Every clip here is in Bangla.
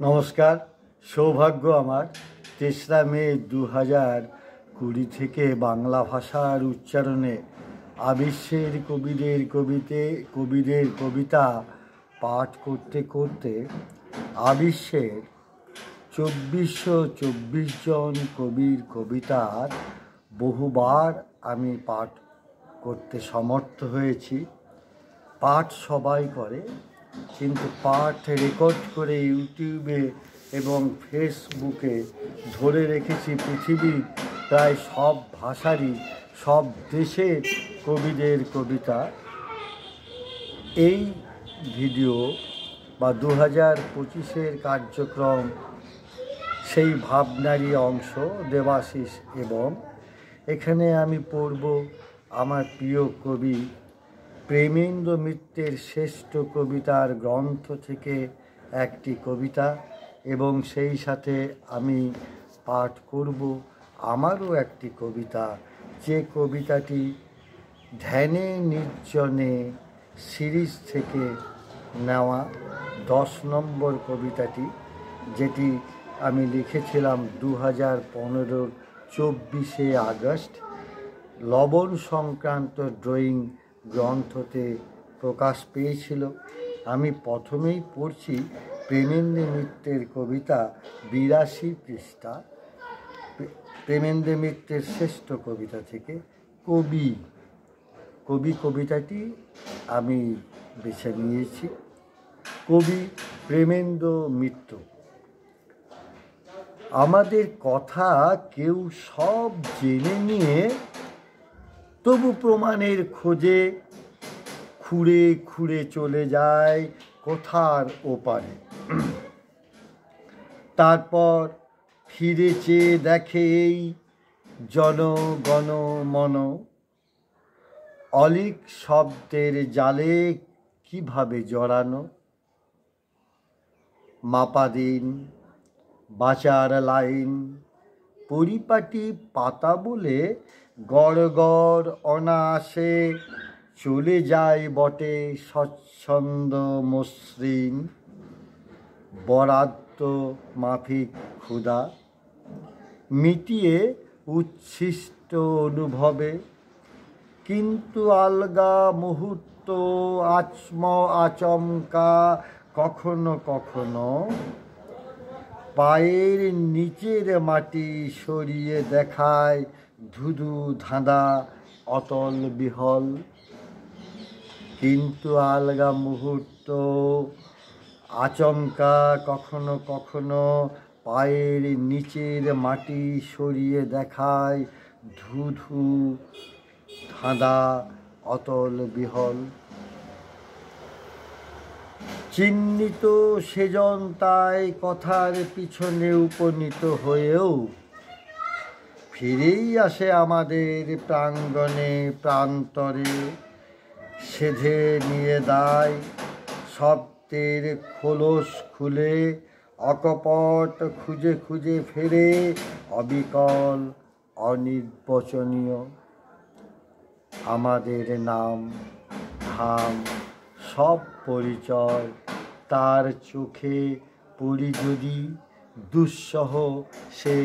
নমস্কার। সৌভাগ্য আমার ৩রা মে ২০২০ থেকে বাংলা ভাষার উচ্চারণে আবিশ্বের কবিদের কবিতা পাঠ করতে করতে আবিশ্বের ২৪২৪ জন কবির কবিতার বহুবার আমি পাঠ করতে সমর্থ হয়েছি। পাঠ সবাই করে, কিন্তু পাঠ রেকর্ড করে ইউটিউবে এবং ফেসবুকে ধরে রেখেছি পৃথিবীর প্রায় সব ভাষারই, সব দেশের কবিদের কবিতা। এই ভিডিও বা ২০২৫-এর কার্যক্রম সেই ভাবনারই অংশ, দেবাশিস। এবং এখানে আমি পড়ব আমার প্রিয় কবি প্রেমেন্দ্র মিত্রের শ্রেষ্ঠ কবিতার গ্রন্থ থেকে একটি কবিতা, এবং সেই সাথে আমি পাঠ করব আমারও একটি কবিতা, যে কবিতাটি ধ্যানে নির্জনে সিরিজ থেকে নেওয়া 10 নম্বর কবিতাটি, যেটি আমি লিখেছিলাম 2015-র 24শে আগস্ট লবণ সংক্রান্ত ড্রয়িং গ্রন্থতে প্রকাশ পেয়েছিল। আমি প্রথমেই পড়ছি প্রেমেন্দ্র মিত্রের কবিতা 82 পৃষ্ঠা, প্রেমেন্দ্র মিত্রের শ্রেষ্ঠ কবিতা থেকে কবি কবিতাটি আমি বেছে নিয়েছি। কবি প্রেমেন্দ্র মিত্র। আমাদের কথা কেউ সব জেনে নিয়ে তবু প্রমাণের খোঁজে খুঁড়ে খুঁড়ে চলে যায় কোথার ওপারে। তারপর ফিরে চেয়ে দেখে এই জনগণ মন অলিক শব্দের জালে কিভাবে জড়ানো। মাপাদিন বাঁচার লাইন পরিপাটি পাতা বলে গড় গড় অনায়াসে চলে যায় বটে স্বচ্ছন্দ মসৃণ বরাদ্দ মাফিক ক্ষুধা মিটিয়ে উচ্ছিষ্ট অনুভবে। কিন্তু আলগা মুহূর্ত আচমকা কখনো কখনো পায়ের নিচের মাটি সরিয়ে দেখায় ধুধু ধাঁধা অতল বিহল। কিন্তু আলগা মুহূর্ত আচমকা কখনো কখনো পায়ের নিচের মাটি সরিয়ে দেখায় ধুধু ধাঁধা অতল বিহল। চিহ্নিত সেজন তাই কথার পিছনে উপনীত হয়েও ফিরেই আসে আমাদের প্রাঙ্গণে প্রান্তরে, সেধে নিয়ে দায় শব্দের খোলস খুলে অকপট খুঁজে খুঁজে ফেরে অবিকল অনির্বচনীয়। আমাদের নাম ধাম সব পরিচয় তার চোখে পড়ি যদি দুঃসহ সে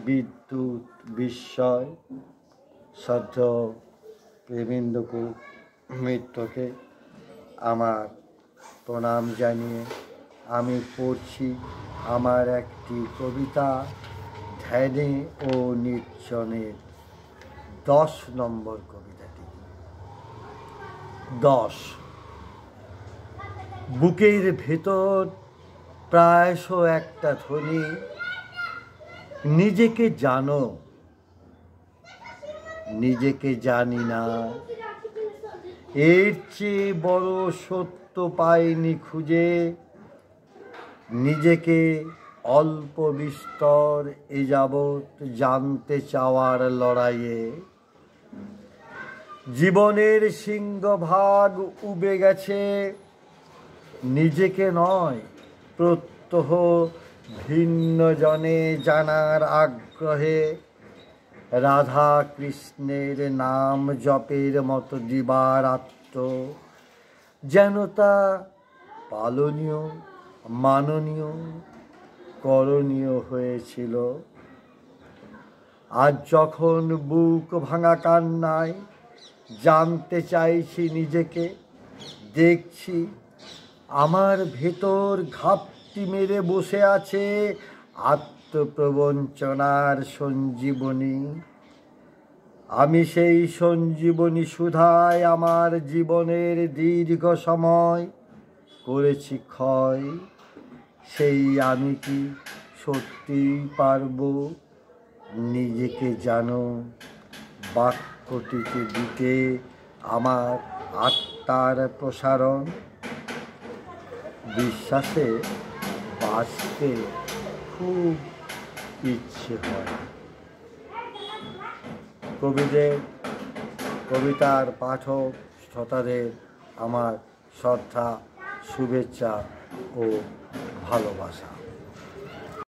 বিদ্যুৎ বিস্ময়। শ্রদ্ধ প্রেমেন্দ্র মিত্রকে আমার প্রণাম জানিয়ে আমি পড়ছি আমার একটি কবিতা ধ্যানে ও নির্জনের 10 নম্বর কবিতাটি। 10। বুকের ভেতর প্রায়শ একটা ধ্বনি, নিজেকে জানো নিজেকে জানি না, এর চেয়ে বড় সত্য পাইনি খুঁজে। নিজেকে অল্প বিস্তর এ যাবৎ জানতে চাওয়ার লড়াইয়ে জীবনের সিংহভাগ উবে গেছে নিজেকে নয় প্রত্যহ ভিন্ন জনে জানার আগ্রহে। রাধা কৃষ্ণের নাম জপের মতো দিবারাত্র যেন তা পালনীয় মাননীয় করণীয় হয়েছিল। আজ যখন বুক ভাঙা কান্নায় জানতে চাইছি নিজেকে, দেখছি আমার ভেতর ঘাপটি মেরে বসে আছে আত্মপ্রবঞ্চনার সঞ্জীবনী। আমি সেই সঞ্জীবনী সুধায় আমার জীবনের দীর্ঘ সময় করেছি ক্ষয়। সেই আমি কি সত্যিই পারবো নিজেকে জানো বাক্যটিকে দিতে আমার আত্মার প্রসারণ? বিশ্বাসে বাঁচতে খুব ইচ্ছে হয়। কবিদের, কবিতার পাঠক শ্রোতাদের আমার শ্রদ্ধা, শুভেচ্ছা ও ভালোবাসা।